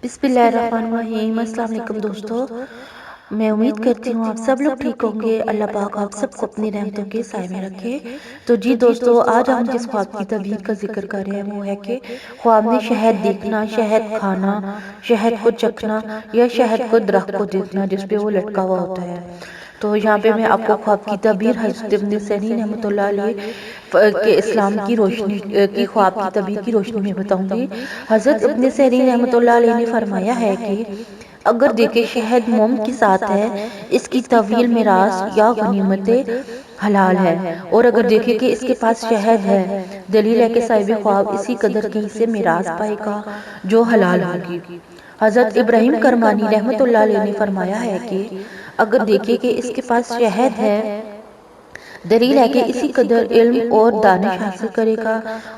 बिस्मिल्लाहिर्रहमानिर्रहीम। अस्सलाम वालेकुम दोस्तों, मैं उम्मीद करती हूँ आप सब लोग ठीक होंगे। अल्लाह पाक आप सबको अपनी रहमतों के साए में रखे। तो जी दोस्तों, आज हम जिस ख्वाब की तबीर का जिक्र कर रहे हैं वो है कि ख्वाब में शहद देखना, शहद खाना, शहद को चखना या शहद को दरख्त को देखना जिस पे वो लटका हुआ होता है। तो यहाँ पे मैं आपको ख्वाब की तबीर हज़रत इब्न सीरीन रहमतुल्लाह अलैह के इस्लाम की रोशनी की ख्वाब की तबीर की रोशनी में बताऊंगी। हज़रत इब्न सीरीन रहमतुल्लाह अलैह ने फरमाया है कि अगर देखे शहद मोम के साथ है, इसकी तवील मिरास या गनीमतें हलाल है। और अगर देखे कि इसके पास शहद है, दलील है कि साहिब ख्वाब इसी कदर की से मिरास पाएगा जो हलाल होगी। हजरत इब्राहिम करमानी रहमतुल्लाह अलैह ने फरमाया है कि अगर देखे कि इसके पास शहद है, दलील है कि इसी कदर इल्म और दानिश हासिल करेगा।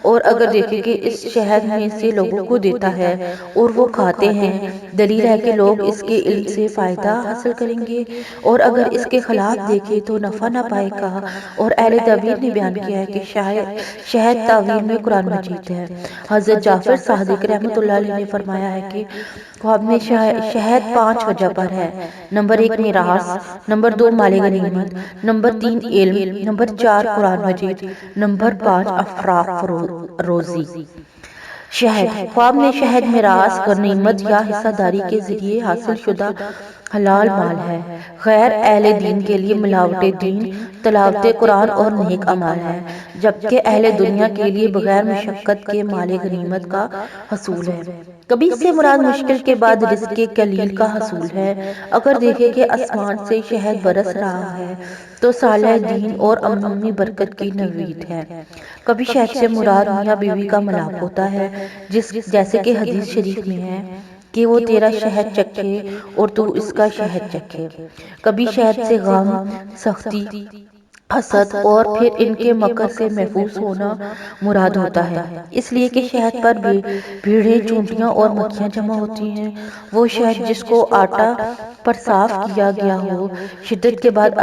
और अगर देखे कि इस शहद में से लोगों को देता है और वो खाते हैं, दलील है कि लोग इसके इल्म से फ़ायदा हासिल करेंगे। और अगर इसके खिलाफ देखे तो नफ़ा ना पाएगा। और अहले तबीर ने बयान किया है कि शायद शहद तावील में कुरान मजीद है। हज़रत जाफर सादिक रहमतुल्लाह अलैह ने फरमाया है कि ख्वाब में शहद 5 वजह पर है। नंबर 1 मिरास, नंबर 2 माले गनीमत, नंबर 3 इल्म, नंबर 4 कुरान मजीद, नंबर 5 अफराफ रोजी। शहद ख्वाब में शहद मिरास, गनीमत या हिस्सादारी के जरिए हासिल शुदा हलाल माल है। गैर अहले दीन के लिए मिलावटे दीन, तलावते कुरान और नेक अमाल है, जबकि अहले दुनिया के लिए बगैर मुशक्कत के माले गनीमत का हसूल है। कभी से मुराद मुश्किल के बाद रिज़्क़ के कलील का हसूल है। अगर देखे कि आसमान से शहद बरस रहा है तो सालेह दीन और अमूमी बरकत की नवीद है। कभी शहद से मुराद मियाँ बीवी का मिलाप होता है, जैसे कि हदीस शरीफ में है कि वो तेरा शहद चखे और तू इसका शहद चखे। कभी शहद से गम, सख्ती, हसद और फिर इनके मकर से महफूज होना मुराद होता है। इसलिए कि शहद पर भीड़ें, चूंटियां और मक्खियां जमा होती हैं। वो शहद जिसको आटा पर साफ किया गया हो, शिद्दत के बाद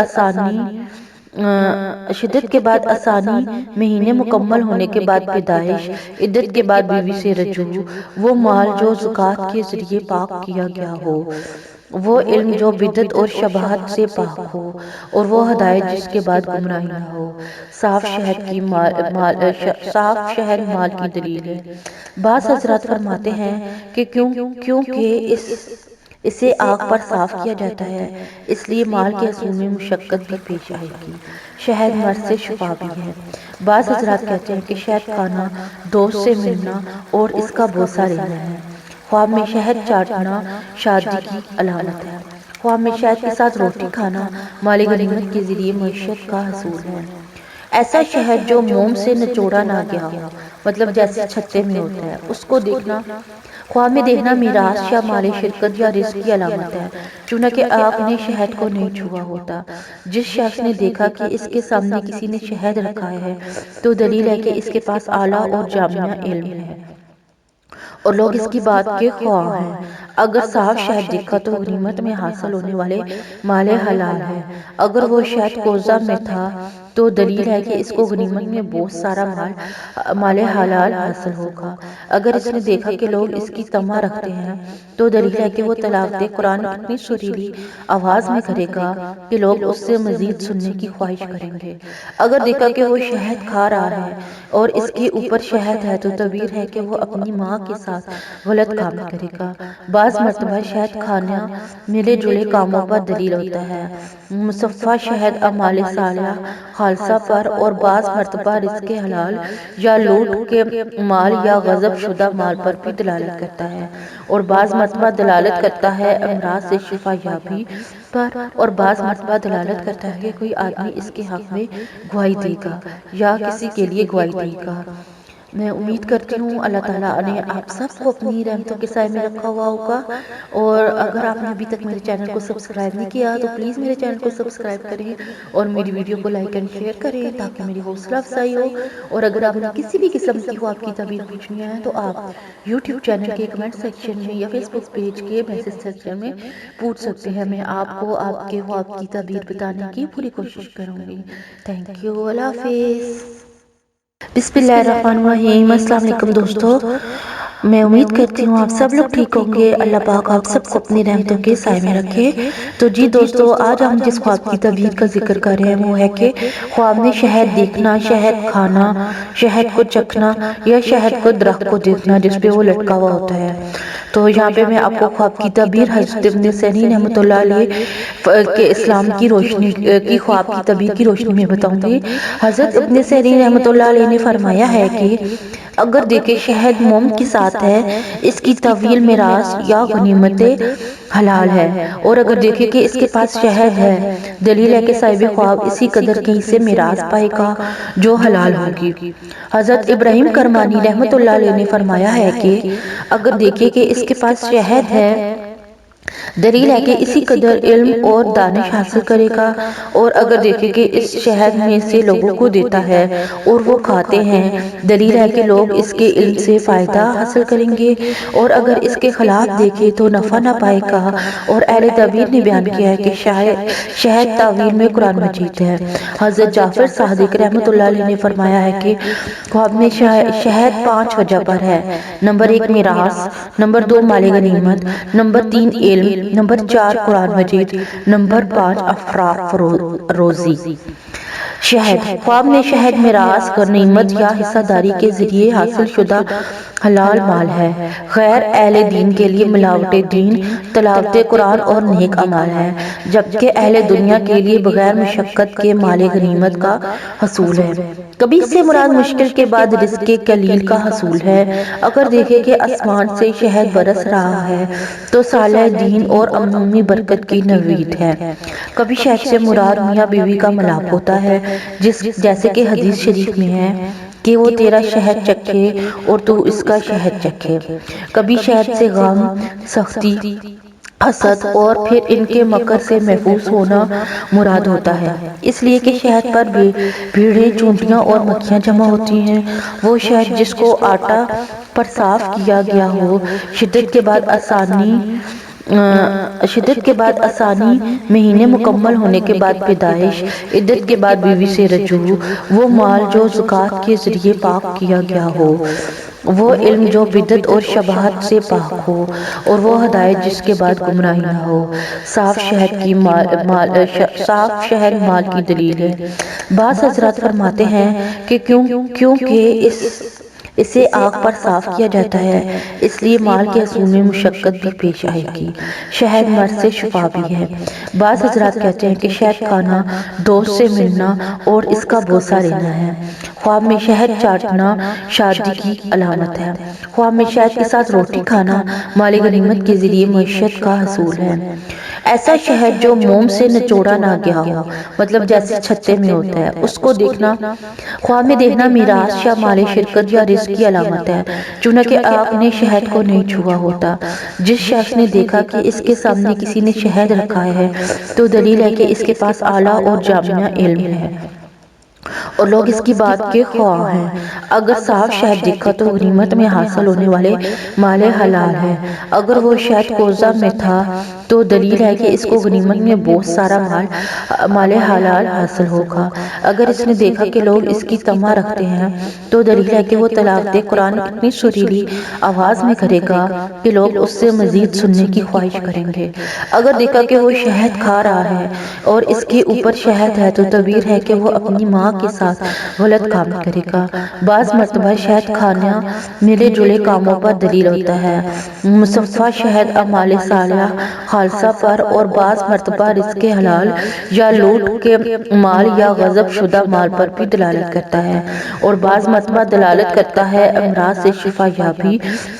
आसानी, महीने मुकम्मल होने के बाद पैदाइश, इद्दत के बाद बीवी से रजू, वो माल जो ज़कात के जरिए पाक किया गया हो, वो इल्म जो बिदत और शबहत से पाक हो, और वो हदायत जिसके बाद गुमराही ना हो। साफ शहद माल की दलील है। बाज़ हज़रात फरमाते हैं कि क्योंकि इसे आग पर साफ किया जाता है, इसलिए माल के असूल में मुशक्कत भी पेश आएगी। शहद मर्ज से शिफा भी है। बाज़ हज़रात कहते हैं कि शहद खाना दोस्त से मिलना और इसका बोसा लेना है। ख्वाब में शहद चाटना शादी की अलामत है। ख्वाब में शहद के साथ रोटी खाना माले गनीमत के जरिए मईशत का हसूल है। ऐसा शहद जो मोम से निचोड़ा ना गया हो, मतलब जैसे छत्ते में होता है, उसको देखना। ख्वाब में देखना मीरास या माले शिरकत या रिज़्क़ की अलामत है, चूंकि आपने शहद को नहीं छुआ होता। जिस शख्स ने देखा कि इसके सामने किसी ने शहद रखा है तो दलील है कि इसके पास आला और जामिया इल्म है और लोग इसकी बात के ख्वाह हैं। अगर साफ शहद देखा तो गनीमत में हासिल होने वाले माले हलाल है। अगर वो शहद कोज़ा में था तो दलील है कि इसको गनीमत में बहुत सारा माले हलाल हासिल होगा। अगर इसने देखा कि लोग इसकी तमा रखते हैं तो दलील है कि वो तलावत कुरान इतनी सुरीली आवाज में करेगा कि लोग उससे मजीद सुनने की ख्वाहिश करेंगे। अगर देखा कि वो शहद खा रहा है और इसके ऊपर शहद है तो तबीर है कि वो अपनी माँ के साथ गलत काम करेगा। बाज़ मरतबा शहद खाना मिले जुले कामों पर दलील होता है। मुसफ़ा शहद अमाले सालिहा खालसा पर, और बाज़ मरतबा रिज़्क़ हलाल या लूट के माल या गज़ब शुदा माल पर भी दलालत करता है। और बाज़ मरतबा दलालत करता है अमराज से शिफा याबी पर, और बाज़ मरतबा दलालत करता है कि कोई आदमी इसके हक़ में गवाही देगा या किसी के लिए गवाही देगा। मैं उम्मीद करती हूँ अल्लाह ताला ने आप सबको अपनी रहमतों के साए में रखा हुआ होगा। और अगर आपने अभी तक मेरे चैनल को सब्सक्राइब नहीं किया तो प्लीज़ मेरे चैनल को सब्सक्राइब करें और मेरी वीडियो को लाइक एंड शेयर करें ताकि मेरी हौसला अफजाई हो। और अगर आपने किसी भी किस्म की ख्वाब की तबीर पूछनी है तो आप यूट्यूब चैनल के कमेंट सेक्शन में या फेसबुक पेज के मैसेज सेक्शन में पूछ सकते हैं। मैं आपको आपके ख्वाब की तबीर बताने की पूरी कोशिश करूँगी। थैंक यू, अल्लाह हाफिज़। बिस्मिल्लाहिर्रहमानिर्रहीम। अस्सलाम वालेकुम दोस्तों, मैं उम्मीद करती हूँ आप सब लोग ठीक होंगे। अल्लाह पाक आप सबको अपनी रहमतों के साए में रखे। तो जी दोस्तों, आज हम जिस ख्वाब की तबीयत का जिक्र कर रहे हैं वो है कि ख्वाब में शहद देखना, शहद खाना, शहद को चखना या शहद को दरख्त को देखना जिस पे वो लटका हुआ होता है। तो यहाँ पे मैं आपको ख्वाब की तबीर हज़रत इब्न सीरीन रहमतुल्लाह अलैह के इस्लाम की रोशनी की ख्वाब की तबीर की रोशनी में बताऊंगी। हज़रत इब्न सीरीन रहमतुल्लाह अलैह ने फरमाया है कि अगर देखे शहद मोम के साथ है, इसकी तवील मिरास या गनीमतें हलाल है। और अगर देखे कि इसके पास शहद है, दलील है कि साहिब ख्वाब इसी कदर की से मिरास पाएगा जो हलाल होगी। हजरत इब्राहिम करमानी रहमतुल्लाह अलैह ने फरमाया है कि अगर देखे कि इसके पास शहद है, दलील है कि इसी कदर इल्म और दानिश हासिल करेगा। और अगर देखे कि इस शहद में से लोगों को देता है और वो खाते हैं, दलील है कि लोग इसके इल्म से फ़ायदा हासिल करेंगे। और अगर इसके खिलाफ देखे तो नफ़ा ना पाएगा। और अहले तबीर ने बयान किया है कि शहद तावील में कुरान मजीद है। हज़रत जाफर सादिक रहमतुल्लाह अलैह ने फरमाया है कि ख्वाब में शहद 5 वजह पर है। नंबर 1 मिरास, नंबर 2 माले गनीमत, नंबर 3 इल्म, नंबर 4 कुरान मजीद, नंबर 5 अफराफ रोजी। शहद ख्वाब में शहद मिरास, गनीमत या हिस्सादारी के जरिए हासिल शुदा हलाल माल है। गैर अहले दीन के लिए मिलावट दीन, तलावत कुरान और नेक अमाल है, जबकि अहले दुनिया के लिए बगैर मुशक्कत के माले गनीमत का हसूल है। कभी से मुराद मुश्किल के बाद रिज़्क़े कलील का हसूल है। अगर देखे कि आसमान से शहद बरस रहा है तो साले दीन और अमूमी बरकत की नवीद है। कभी शहद से मुराद मियाँ बीवी का मिलाप होता है, जैसे कि हदीस शरीफ में है कि वो तेरा शहद चखे और तू इसका शहद चखे। कभी शहद से गम, सख्ती, हसद और फिर इनके मकर से महफूज होना मुराद होता है। इसलिए कि शहद पर भीड़ें, चूंटियां और मक्खियां जमा होती हैं। वो शहद जिसको आटा पर साफ किया गया हो, शिद्दत के बाद आसानी, महीने मुकम्मल होने के बाद पैदाइश, इद्दत के बाद बीवी से रजू, वो माल जो ज़कात के जरिए पाक किया गया हो, वो इल्म जो बिदत और शबहत से पाक हो, और वो हदायत जिसके बाद गुमराही ना हो। साफ शहद माल की दलील है। बाज़ हज़रात फरमाते हैं कि क्योंकि इसे आग पर साफ किया जाता है, इसलिए माल के असूल में मुशक्कत भी पेश आएगी। शहद मर्द से शिफा भी है। बाज़ हज़रात कहते हैं कि शहद खाना दोस्त से मिलना और इसका बोसा लेना है। ख्वाब में शहद चाटना शादी की अलामत है। ख्वाब में शहद के साथ रोटी खाना माल गनीमत के जरिए मईशत का हसूल है। ऐसा शहद जो मोम से निचोड़ा ना गया हो, मतलब जैसे छत्ते में होता है, उसको देखना, ख्वाब में देखना मीरास या माले शिरकत या रिज़्क़ की अलामत है। चूंकि आपने शहद को नहीं छुआ होता। जिस शख्स ने देखा कि इसके सामने किसी ने शहद रखा है तो दलील है कि इसके पास आला और जामिया इल्म है और लोग इसकी बात के ख्वाह हैं। अगर साफ शहद देखा तो गनीमत में हासिल होने वाले माले हलाल है। अगर वो शहद कोज़ा में था तो दलील है कि इसको गनीमत में बहुत सारा माले हलाल हासिल होगा। अगर इसने देखा कि लोग इसकी तमा रखते हैं तो दलील है कि वो तलावत कुरान इतनी सुरीली आवाज़ में करेगा कि लोग उससे मजीद सुनने की ख्वाहिश करेंगे। अगर देखा कि वो शहद खा रहा है और इसके ऊपर शहद है तो तबीर है कि वो अपनी माँ के साथ गलत काम करेगा। बाज़ मर्तबा शहद खाना मिले जुले कामों पर दलील होता है। मुसफ़्फ़ा शहद अमाले सालिहा खालसा पर और बाज़ मर्तबा रिज़्क़े हलाल या लूट के माल या गज़ब शुदा माल पर भी दलालत करता है। और बाज़ मर्तबा दलालत करता है अमराज से शिफा याबी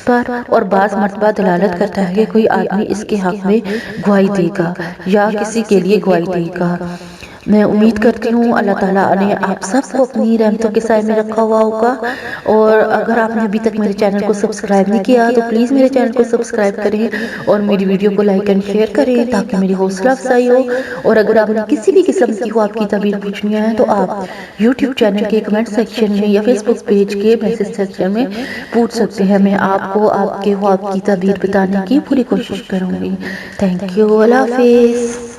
पर, और बाज़ मर्तबा दलालत करता है कि कोई आदमी इसके हक़ में गवाही देगा या किसी के लिए गवाही देगा। मैं उम्मीद करती हूँ अल्लाह ताला ने आप सबको अपनी रहमतों के साए में रखा हुआ होगा। और अगर आपने अभी तक मेरे चैनल को सब्सक्राइब नहीं किया तो प्लीज़ मेरे चैनल को सब्सक्राइब करें और मेरी वीडियो को लाइक एंड शेयर करें ताकि मेरी हौसला अफजाई हो। और अगर आपने किसी भी किस्म की ख्वाब की तबीर पूछनी है तो आप यूट्यूब चैनल के कमेंट सेक्शन में या फेसबुक पेज के मैसेज सेक्शन में पूछ सकते हैं। मैं आपको आपके ख्वाब की तबीर बताने की पूरी कोशिश करूँगी। थैंक यू, अल्लाह हाफिज़।